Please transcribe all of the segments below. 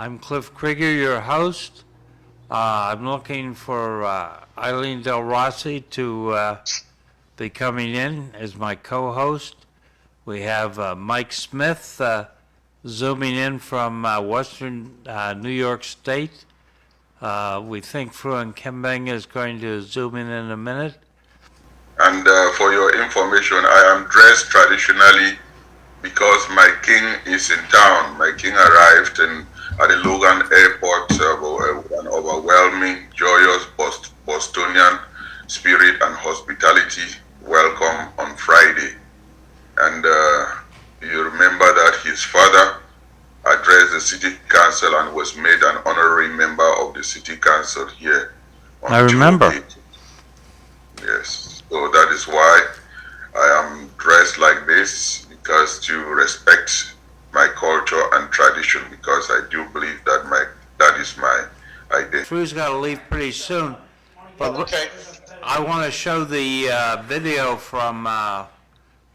I'm Cliff Krieger, your host. I'm looking for Eileen Del Rossi to be coming in as my co-host. We have Mike Smith zooming in from Western New York State. We think Fruan Kembeng is going to zoom in a minute. And for your information, I am dressed traditionally because my king is in town. My king arrived at the Logan Airport with an overwhelming, joyous Bostonian spirit and hospitality welcome on Friday. And you remember that his father addressed the city council and was made an honorary member of the city council here. I remember. Yes, so that is why I am dressed like this, because to respect my culture and tradition, because I do believe that that is my identity. Fru's got to leave pretty soon, but Okay. I want to show the video from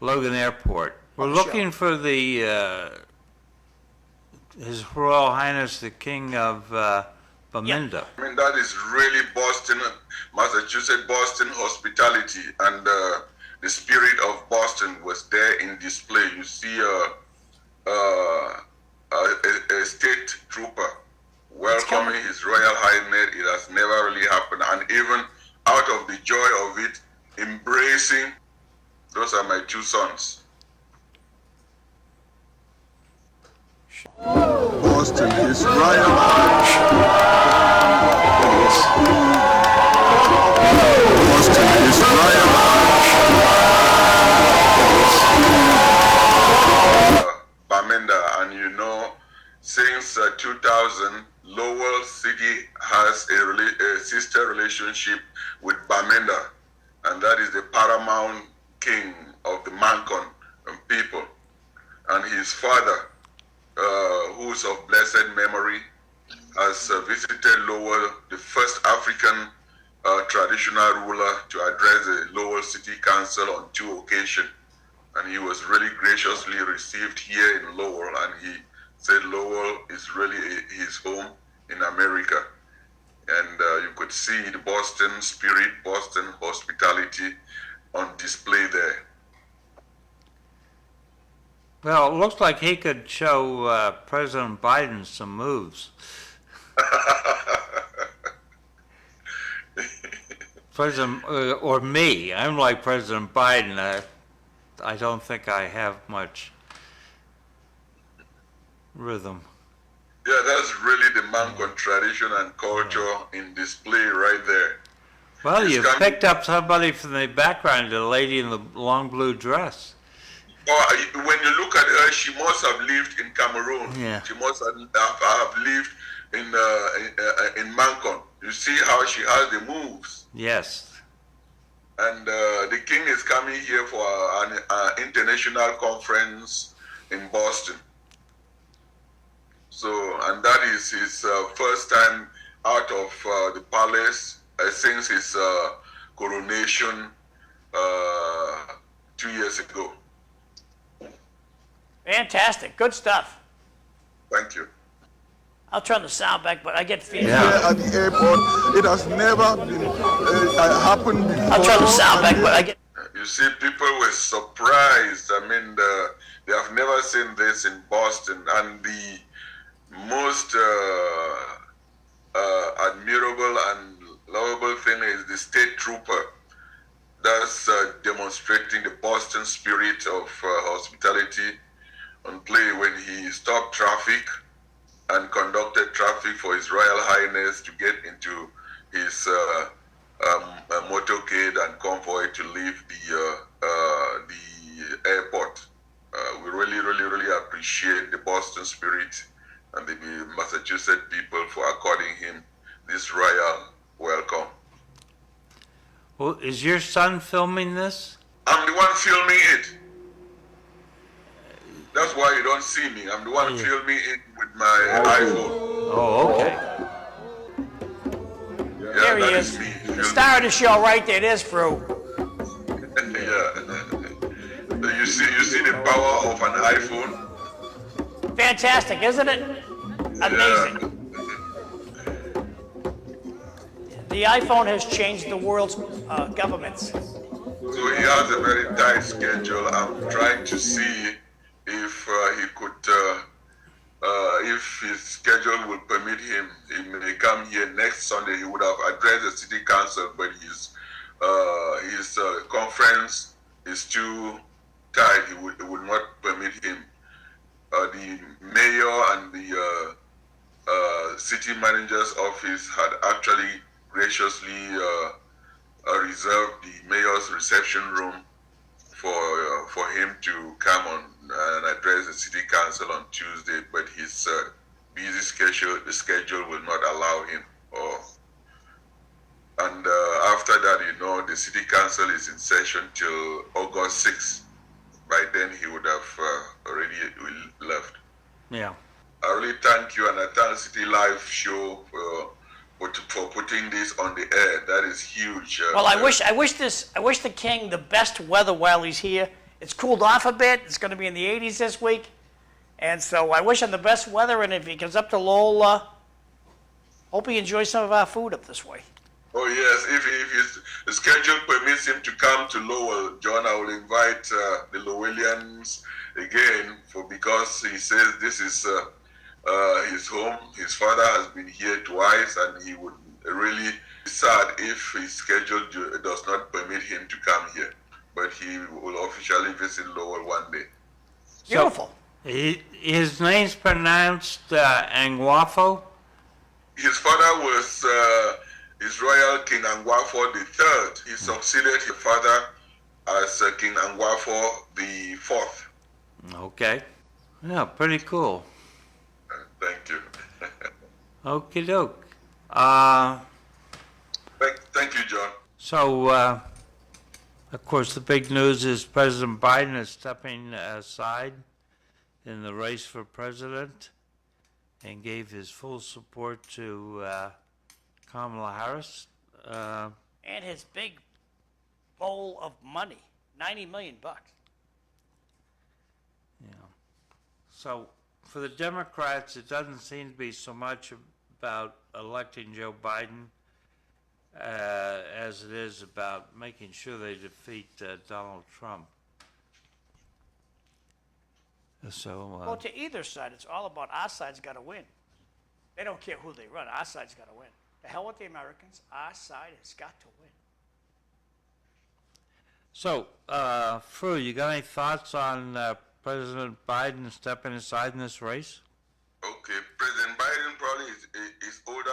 Logan Airport. We're looking for the His Royal Highness the King of Bamenda. I mean, that is really Boston, Massachusetts, Boston hospitality, and the spirit of Boston was there in display. You see a state trooper welcoming His Royal Highness. It has never really happened, and even out of the joy of it, embracing. Those are my two sons. Boston, His Royal Boston, His Royal Bamenda, and you know, since 2000, Lowell City has a sister relationship with Bamenda, and that is the paramount king of the Mankon people. And his father, who's of blessed memory, has visited Lowell, the first African traditional ruler to address the Lowell City Council on 2 occasions. And he was really graciously received here in Lowell, and he said Lowell is really his home in America. And you could see the Boston spirit, Boston hospitality on display there. Well, it looks like he could show President Biden some moves. President, or me. I'm like President Biden. I don't think I have much rhythm. Yeah, that's really the Mankon tradition and culture in display right there. Well, you picked up somebody from the background, the lady in the long blue dress. Oh, when you look at her, she must have lived in Cameroon. Yeah. She must have lived in Mankon. You see how she has the moves. Yes. And the king is coming here for an international conference in Boston. So, and that is his first time out of the palace since his coronation 2 years ago. Fantastic. Good stuff. Thank you. I'll turn the sound back, but I get feedback. Here at the airport, it has never been happened before. I'll turn the sound back, but I get... You see, people were surprised. I mean, they have never seen this in Boston. And the most admirable and lovable thing is the state trooper. That's demonstrating the Boston spirit of hospitality on play when he stopped traffic and conducted traffic for His Royal Highness to get into his motorcade and convoy to leave the airport. We really appreciate the Boston spirit and the Massachusetts people for according him this royal welcome. Well, is your son filming this? I'm the one filming it. That's why you don't see me. I'm the one filming it with my iPhone. Oh, okay. Yeah, There he that is. me The filming. star of the show right there. There's Fru. Yeah. So you see the power of an iPhone. Fantastic, isn't it? Amazing. The iPhone has changed the world's governments. So he has a very tight schedule. I'm trying to see if he could, if his schedule will permit him. He may come here next Sunday. He would have addressed the city council, but his conference is too tight. It would not permit him. The mayor and the city manager's office had actually graciously reserved the mayor's reception room for him to come on and address the city council on Tuesday, but his busy schedule will not allow him. And after that, the city council is in session till August 6th. By then, he would have already left. Yeah. I really thank you, and I thank City Live Show for putting this on the air. That is huge. Well, I wish the king the best weather while he's here. It's cooled off a bit. It's going to be in the 80s this week, and so I wish him the best weather. And if he comes up to Lowell, hope he enjoys some of our food up this way. Oh yes, if his schedule permits him to come to Lowell, John, I will invite the Lowellians again because he says this is his home. His father has been here twice, and he would really be sad if his schedule does not permit him to come here. But he will officially visit Lowell one day. Beautiful. His name's pronounced Angwafo? His father was His Royal King Angwafo III. He succeeded his father as King Angwafo the IV. Okay. Yeah, pretty cool. Thank you. Okie doke. Thank you, John. So, of course, the big news is President Biden is stepping aside in the race for president and gave his full support to Kamala Harris. And his big bowl of money, $90 million. Yeah. So for the Democrats, it doesn't seem to be so much about electing Joe Biden as it is about making sure they defeat Donald Trump. So, Well, to either side, it's all about our side's got to win. They don't care who they run. Our side's got to win. The hell with the Americans. Our side has got to win. So, Fru, you got any thoughts on President Biden stepping aside in this race? Okay, President Biden probably is older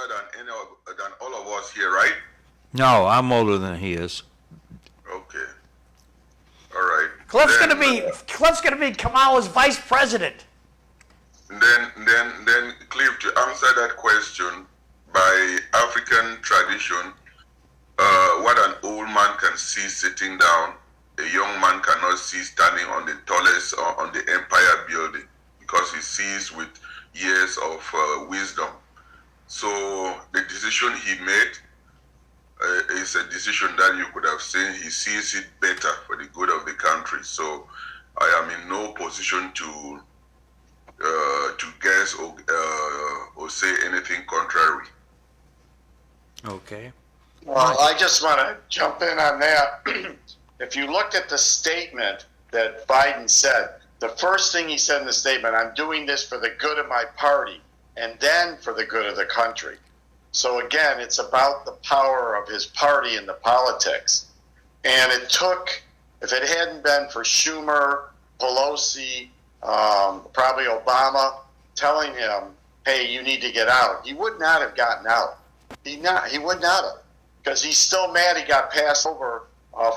than all of us here, right? No, I'm older than he is. Okay. All right. Cliff's gonna be Kamala's vice president. Then, Cliff, to answer that question, by African tradition, what an old man can see sitting down, a young man cannot see standing on the tallest or on the Empire building, because he sees with years of wisdom. So the decision he made is a decision that you could have seen. He sees it better for the good of the country. So I am in no position to guess or say anything contrary. Okay. Well, I just want to jump in on that. If you look at the statement that Biden said, the first thing he said in the statement, I'm doing this for the good of my party and then for the good of the country. So again, it's about the power of his party and the politics. And it took, if it hadn't been for Schumer, Pelosi, probably Obama telling him, hey, you need to get out, he would not have gotten out. He would not have, because he's still mad he got passed over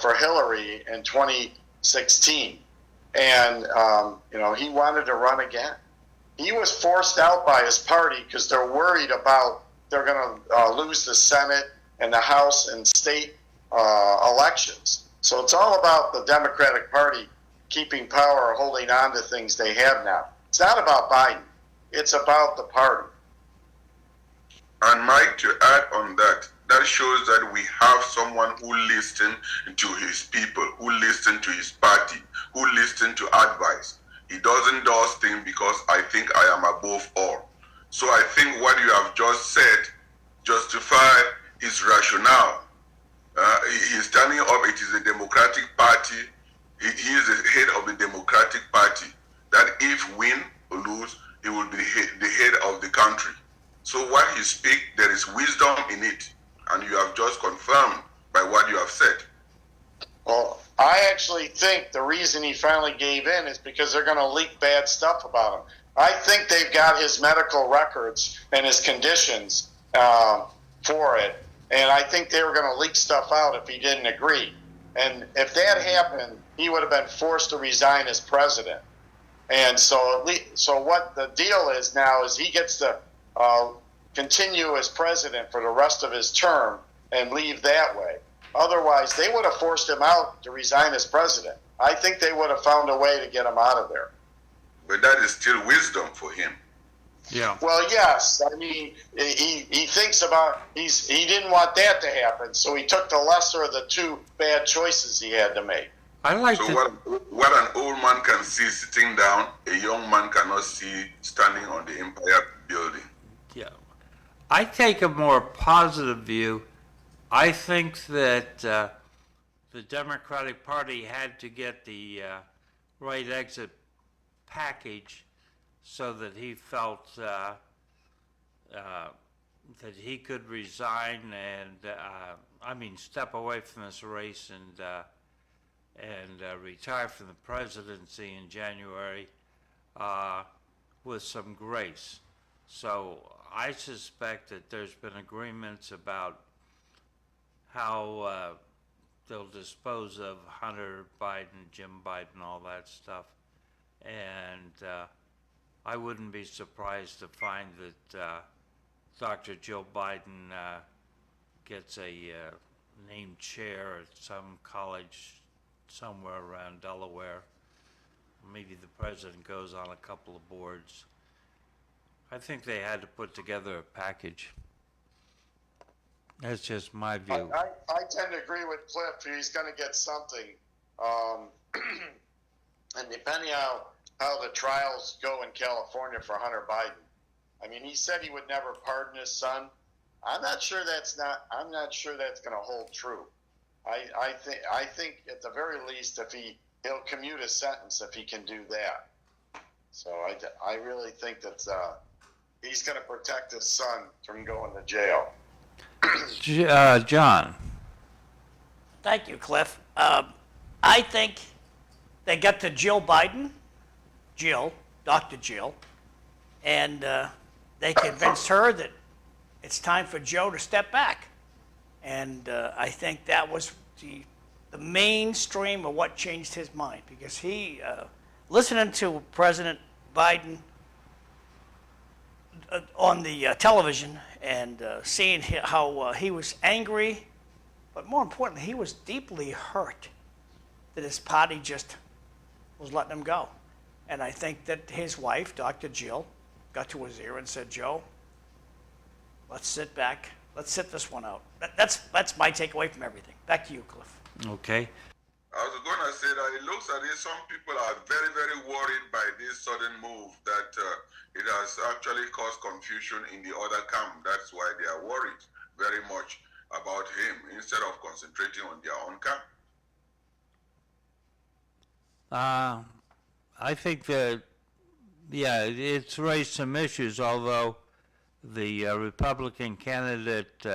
for Hillary in 2016. And, he wanted to run again. He was forced out by his party because they're worried about they're going to lose the Senate and the House and state elections. So it's all about the Democratic Party keeping power or holding on to things they have now. It's not about Biden. It's about the party. And Mike, to add on that, that shows that we have someone who listens to his people, who listens to his party, who listens to advice. He doesn't do things because I think I am above all. So I think what you have just said justify his rationale. He's standing up. It is a Democratic Party. He is the head of the Democratic Party. That if win or lose, he will be the head of the country. So what he speaks, there is wisdom in it, and you have just confirmed by what you have said. Well, I actually think the reason he finally gave in is because they're going to leak bad stuff about him. I think they've got his medical records and his conditions for it, and I think they were going to leak stuff out if he didn't agree. And if that happened, he would have been forced to resign as president. And so what the deal is now is he gets to continue as president for the rest of his term and leave that way. Otherwise, they would have forced him out to resign as president. I think they would have found a way to get him out of there. But that is still wisdom for him. Yeah. Well, yes. I mean, he thinks about he didn't want that to happen, so he took the lesser of the two bad choices he had to make. I like So to. what an old man can see sitting down, a young man cannot see standing on the Empire Building. Yeah. I take a more positive view. I think that the Democratic Party had to get the right exit package so that he felt that he could resign and, step away from this race and retire from the presidency in January with some grace. So I suspect that there's been agreements about how they'll dispose of Hunter Biden, Jim Biden, all that stuff. And I wouldn't be surprised to find that Dr. Joe Biden gets a named chair at some college somewhere around Delaware. Maybe the president goes on a couple of boards. I think they had to put together a package. That's just my view. I tend to agree with Cliff. He's going to get something. And depending on how the trials go in California for Hunter Biden, I mean, he said he would never pardon his son. I'm not sure that's going to hold true. I think at the very least, he'll commute a sentence if he can do that. So I really think that he's going to protect his son from going to jail. John. Thank you, Cliff. I think they got to Dr. Jill, and they convinced her that it's time for Joe to step back. And I think that was the mainstream of what changed his mind, because he, listening to President Biden on the television and seeing how he was angry, but more importantly, he was deeply hurt that his party just was letting him go. And I think that his wife, Dr. Jill, got to his ear and said, Joe, let's sit back. Let's sit this one out. That's my takeaway from everything. Back to you, Cliff. Okay. I was going to say that it looks as if some people are very, very worried by this sudden move, that it has actually caused confusion in the other camp. That's why they are worried very much about him instead of concentrating on their own camp. I think that, yeah, it's raised some issues, although the Republican candidate,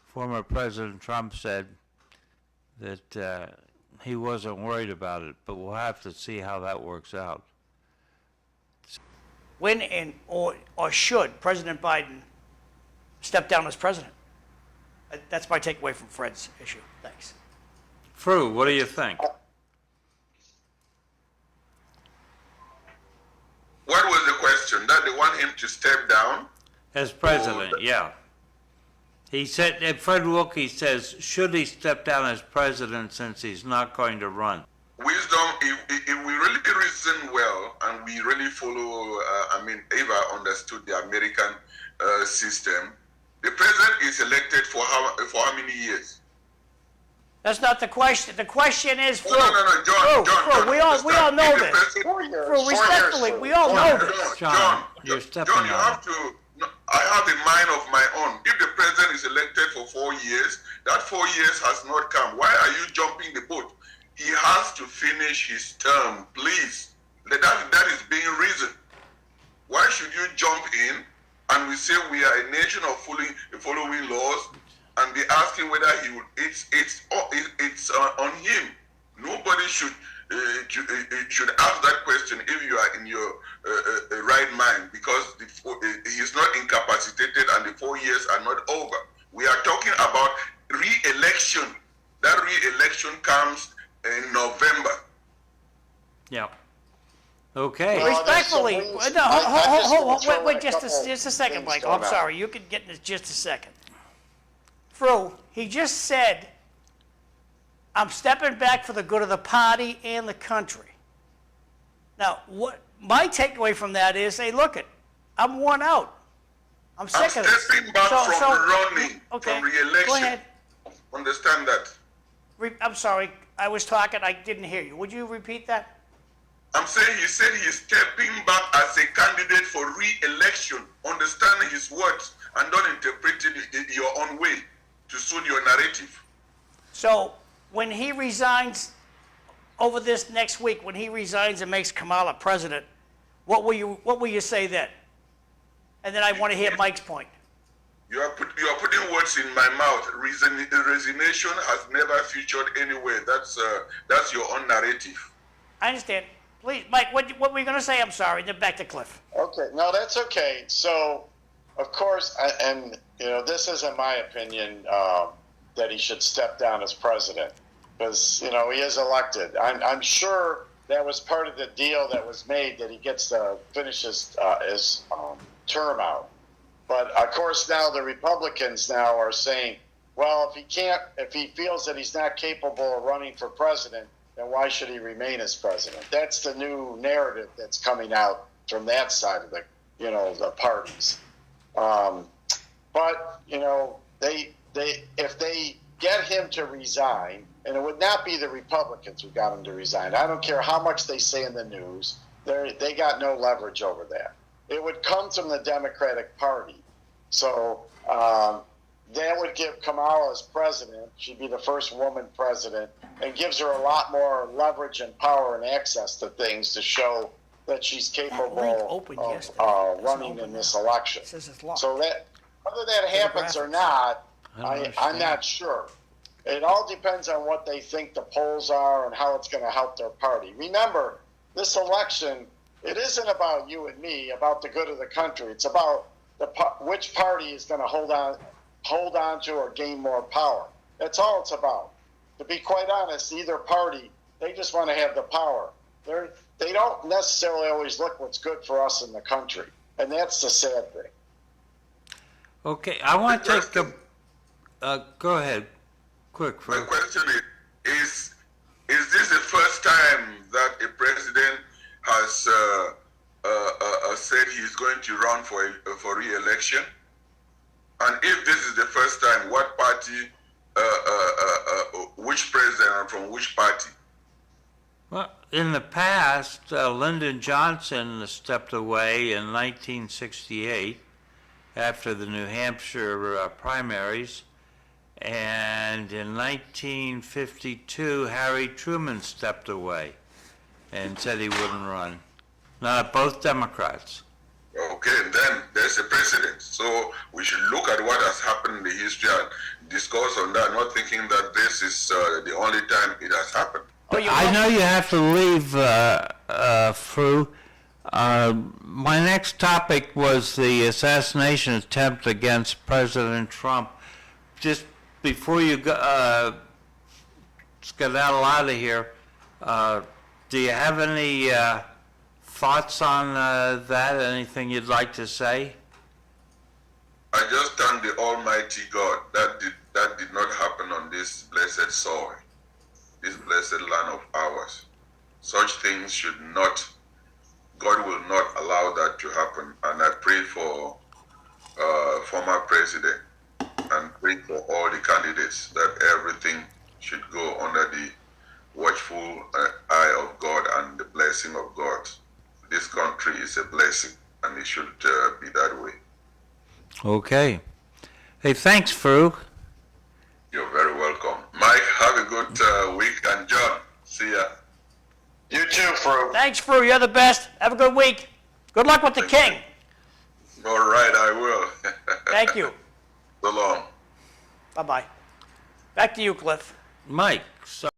former President Trump, said that he wasn't worried about it, but we'll have to see how that works out. When or should President Biden step down as president? That's my takeaway from Fred's issue. Thanks. Fru, what do you think? What was the question? That they want him to step down? As president, yeah. He said, Fred Wilkie says, should he step down as president since he's not going to run? Wisdom, if we really reason well and we really follow, Eva understood the American system, the president is elected for how many years? That's not the question. The question is, Fru. No, John, We all know if the this. president- 4 years. Fru, 4 years, respectfully, Fru. we all 4 know years. this. John, you're stepping John, you on have to. No, I have a mind of my own. If the president is elected for 4 years, that 4 years has not come. Why are you jumping the boat? He has to finish his term, please. That is being reasoned. Why should you jump in and we say we are a nation of following laws and be asking whether he would? It's on him. Nobody should ask that question if you are in your right mind, because he's not incapacitated and the 4 years are not over. We are talking about re-election. That re-election comes in November. Yeah. Okay. Well, Respectfully, there's some no, reasons- I just wanna hold, throw wait, in a just couple a second, things Michael. going I'm on. sorry. You can get in just a second. Fru, he just said, I'm stepping back for the good of the party and the country. Now, what my takeaway from that is, hey, look it, I'm worn out. I'm I'm sick of this. stepping back from running, okay, from re-election. go ahead. Understand that. I'm sorry, I was talking, I didn't hear you. Would you repeat that? I'm saying he said he's stepping back as a candidate for re-election. Understand his words and don't interpret it your own way to suit your narrative. So when he resigns over this next week, when he resigns and makes Kamala president, what will you say then? And then I want to hear Mike's point. You are putting words in my mouth. Resignation has never featured anywhere. That's your own narrative. I understand. Please, Mike, what were you going to say? I'm sorry. Then back to Cliff. Okay, no, that's okay. So, of course, and this isn't my opinion that he should step down as president, because he is elected. I'm sure that was part of the deal that was made, that he gets to finish his term out. But of course, now the Republicans now are saying, well, if he feels that he's not capable of running for president, then why should he remain as president? That's the new narrative that's coming out from that side of the parties. But if they get him to resign, and it would not be the Republicans who got him to resign. I don't care how much they say in the news; they got no leverage over that. It would come from the Democratic Party. So that would give Kamala as president. She'd be the first woman president, and gives her a lot more leverage and power and access to things to show that she's capable of running in this election. So that whether that happens or not, I'm not sure. It all depends on what they think the polls are and how it's going to help their party. Remember, this election, it isn't about you and me, about the good of the country. It's about which party is going to hold on to or gain more power. That's all it's about. To be quite honest, either party, they just want to have the power. They don't necessarily always look what's good for us in the country, and that's the sad thing. Okay, I want to take go ahead, quick. My question is this the first time that a president has said he's going to run for re-election? And if this is the first time, what party, which president and from which party? Well, in the past, Lyndon Johnson stepped away in 1968 after the New Hampshire primaries, and in 1952, Harry Truman stepped away and said he wouldn't run. Both Democrats. Okay, then there's a precedent. So we should look at what has happened in the history and discuss on that, not thinking that this is the only time it has happened. I know you have to leave, Fru. My next topic was the assassination attempt against President Trump. Just before you skedaddle out of here, do you have any thoughts on that? Anything you'd like to say? I just thank the Almighty God that did not happen on this blessed soil, this blessed land of ours. Such things should not, God will not allow that to happen. And I pray for former president and pray for all the candidates that everything should should go under the watchful eye of God and the blessing of God. This country is a blessing, and it should be that way. Okay. Hey, thanks, Farouk. You're very welcome. Mike, have a good week, and John, see ya. You too, Fru. Thanks, Fru. You're the best. Have a good week. Good luck with the king. All right, I will. Thank you. So long. Bye-bye. Back to you, Cliff. Mike, so